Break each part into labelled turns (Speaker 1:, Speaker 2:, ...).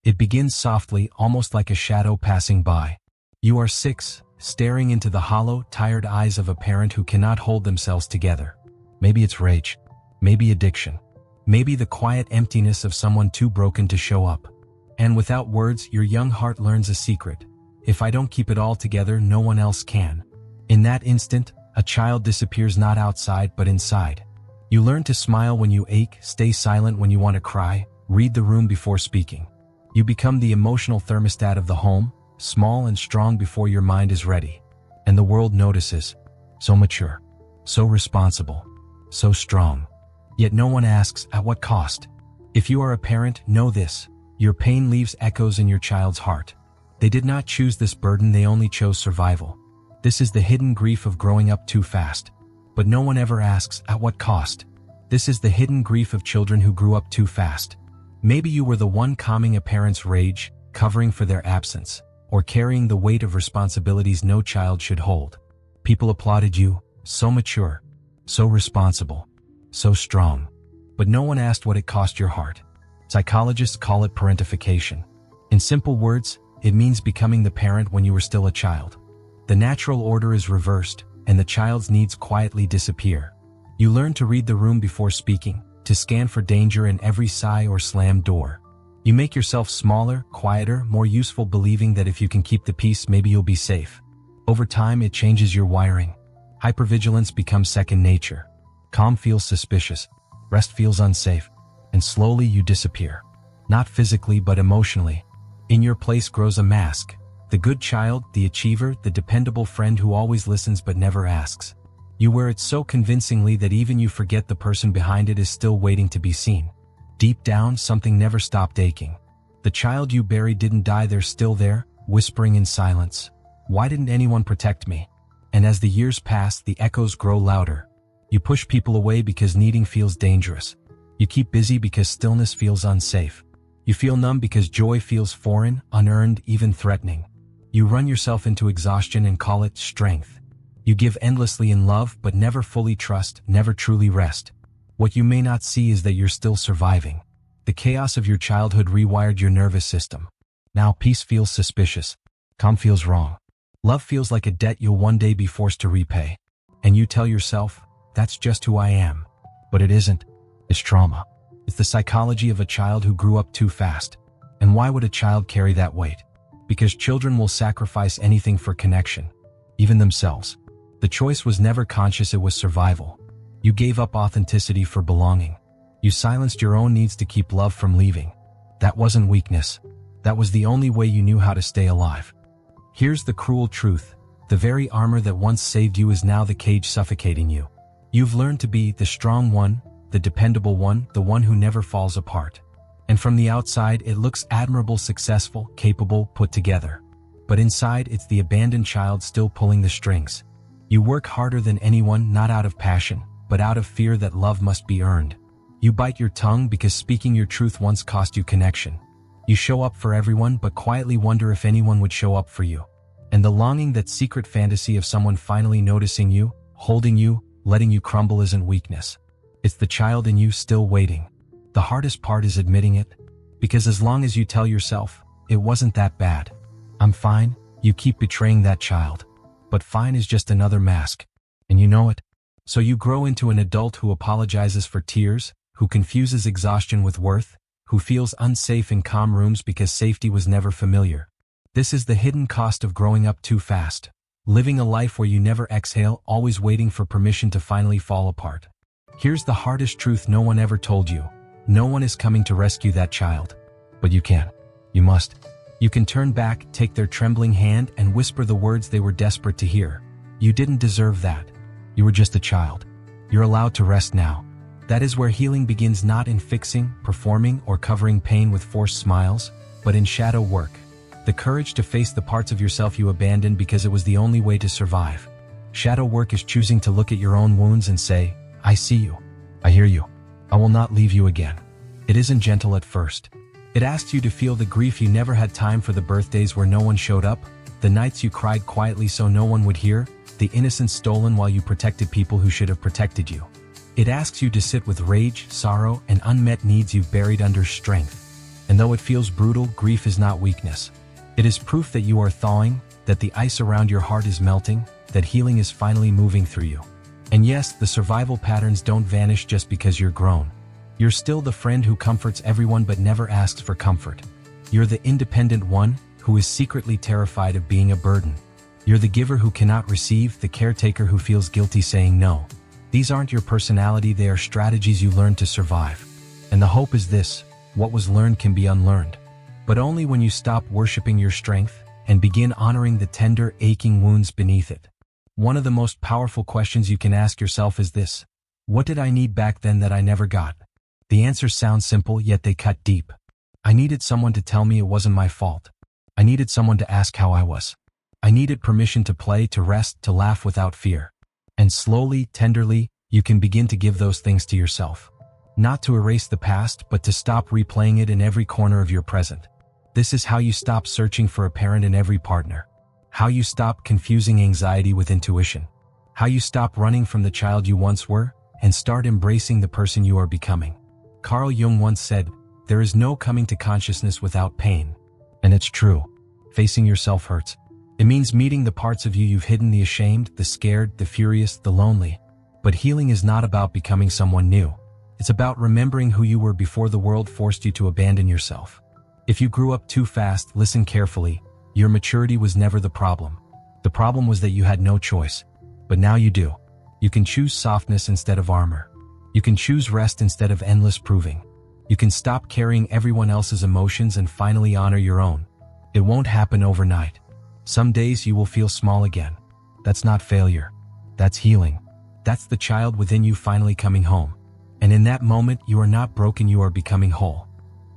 Speaker 1: It begins softly, almost like a shadow passing by. You are 6, staring into the hollow, tired eyes of a parent who cannot hold themselves together. Maybe it's rage. Maybe addiction. Maybe the quiet emptiness of someone too broken to show up. And without words, your young heart learns a secret. If I don't keep it all together, no one else can. In that instant, a child disappears, not outside but inside. You learn to smile when you ache, stay silent when you want to cry, read the room before speaking. You become the emotional thermostat of the home, small and strong before your mind is ready. And the world notices. So mature. So responsible. So strong. Yet no one asks, at what cost? If you are a parent, know this. Your pain leaves echoes in your child's heart. They did not choose this burden, they only chose survival. This is the hidden grief of growing up too fast. But no one ever asks, at what cost? This is the hidden grief of children who grew up too fast. Maybe you were the one calming a parent's rage, covering for their absence, or carrying the weight of responsibilities no child should hold. People applauded you, so mature, so responsible, so strong. But no one asked what it cost your heart. Psychologists call it parentification. In simple words, it means becoming the parent when you were still a child. The natural order is reversed, and the child's needs quietly disappear. You learn to read the room before speaking, to scan for danger in every sigh or slammed door. You make yourself smaller, quieter, more useful, believing that if you can keep the peace, maybe you'll be safe. Over time, it changes your wiring. Hypervigilance becomes second nature. Calm feels suspicious. Rest feels unsafe. And slowly you disappear. Not physically, but emotionally. In your place grows a mask. The good child, the achiever, the dependable friend who always listens but never asks. You wear it so convincingly that even you forget the person behind it is still waiting to be seen. Deep down, something never stopped aching. The child you buried didn't die, they're still there, whispering in silence. Why didn't anyone protect me? And as the years pass, the echoes grow louder. You push people away because needing feels dangerous. You keep busy because stillness feels unsafe. You feel numb because joy feels foreign, unearned, even threatening. You run yourself into exhaustion and call it strength. You give endlessly in love but never fully trust, never truly rest. What you may not see is that you're still surviving. The chaos of your childhood rewired your nervous system. Now peace feels suspicious. Calm feels wrong. Love feels like a debt you'll one day be forced to repay. And you tell yourself, that's just who I am. But it isn't. It's trauma. It's the psychology of a child who grew up too fast. And why would a child carry that weight? Because children will sacrifice anything for connection, even themselves. The choice was never conscious, it was survival. You gave up authenticity for belonging. You silenced your own needs to keep love from leaving. That wasn't weakness. That was the only way you knew how to stay alive. Here's the cruel truth. The very armor that once saved you is now the cage suffocating you. You've learned to be the strong one, the dependable one, the one who never falls apart. And from the outside, it looks admirable, successful, capable, put together. But inside, it's the abandoned child still pulling the strings. You work harder than anyone, not out of passion, but out of fear that love must be earned. You bite your tongue because speaking your truth once cost you connection. You show up for everyone but quietly wonder if anyone would show up for you. And the longing, that secret fantasy of someone finally noticing you, holding you, letting you crumble isn't weakness. It's the child in you still waiting. The hardest part is admitting it, because as long as you tell yourself, it wasn't that bad, I'm fine, you keep betraying that child. But fine is just another mask, and you know it. So you grow into an adult who apologizes for tears, who confuses exhaustion with worth, who feels unsafe in calm rooms because safety was never familiar. This is the hidden cost of growing up too fast. Living a life where you never exhale, always waiting for permission to finally fall apart. Here's the hardest truth no one ever told you. No one is coming to rescue that child. But you can. You must. You can turn back, take their trembling hand, and whisper the words they were desperate to hear. You didn't deserve that. You were just a child. You're allowed to rest now. That is where healing begins, not in fixing, performing, or covering pain with forced smiles, but in shadow work. The courage to face the parts of yourself you abandoned because it was the only way to survive. Shadow work is choosing to look at your own wounds and say, I see you. I hear you. I will not leave you again. It isn't gentle at first. It asks you to feel the grief you never had time for, the birthdays where no one showed up, the nights you cried quietly so no one would hear, the innocence stolen while you protected people who should have protected you. It asks you to sit with rage, sorrow, and unmet needs you've buried under strength. And though it feels brutal, grief is not weakness. It is proof that you are thawing, that the ice around your heart is melting, that healing is finally moving through you. And yes, the survival patterns don't vanish just because you're grown. You're still the friend who comforts everyone but never asks for comfort. You're the independent one who is secretly terrified of being a burden. You're the giver who cannot receive, the caretaker who feels guilty saying no. These aren't your personality, they are strategies you learned to survive. And the hope is this: what was learned can be unlearned. But only when you stop worshiping your strength and begin honoring the tender, aching wounds beneath it. One of the most powerful questions you can ask yourself is this: what did I need back then that I never got? The answers sound simple, yet they cut deep. I needed someone to tell me it wasn't my fault. I needed someone to ask how I was. I needed permission to play, to rest, to laugh without fear. And slowly, tenderly, you can begin to give those things to yourself. Not to erase the past, but to stop replaying it in every corner of your present. This is how you stop searching for a parent in every partner. How you stop confusing anxiety with intuition. How you stop running from the child you once were and start embracing the person you are becoming. Carl Jung once said, "There is no coming to consciousness without pain." And it's true. Facing yourself hurts. It means meeting the parts of you you've hidden, the ashamed, the scared, the furious, the lonely. But healing is not about becoming someone new. It's about remembering who you were before the world forced you to abandon yourself. If you grew up too fast, listen carefully. Your maturity was never the problem. The problem was that you had no choice. But now you do. You can choose softness instead of armor. You can choose rest instead of endless proving. You can stop carrying everyone else's emotions and finally honor your own. It won't happen overnight. Some days you will feel small again. That's not failure. That's healing. That's the child within you finally coming home. And in that moment, you are not broken, you are becoming whole.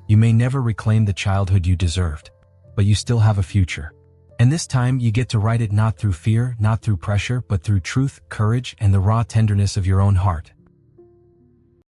Speaker 1: You may never reclaim the childhood you deserved, but you still have a future. And this time you get to write it not through fear, not through pressure, but through truth, courage, and the raw tenderness of your own heart.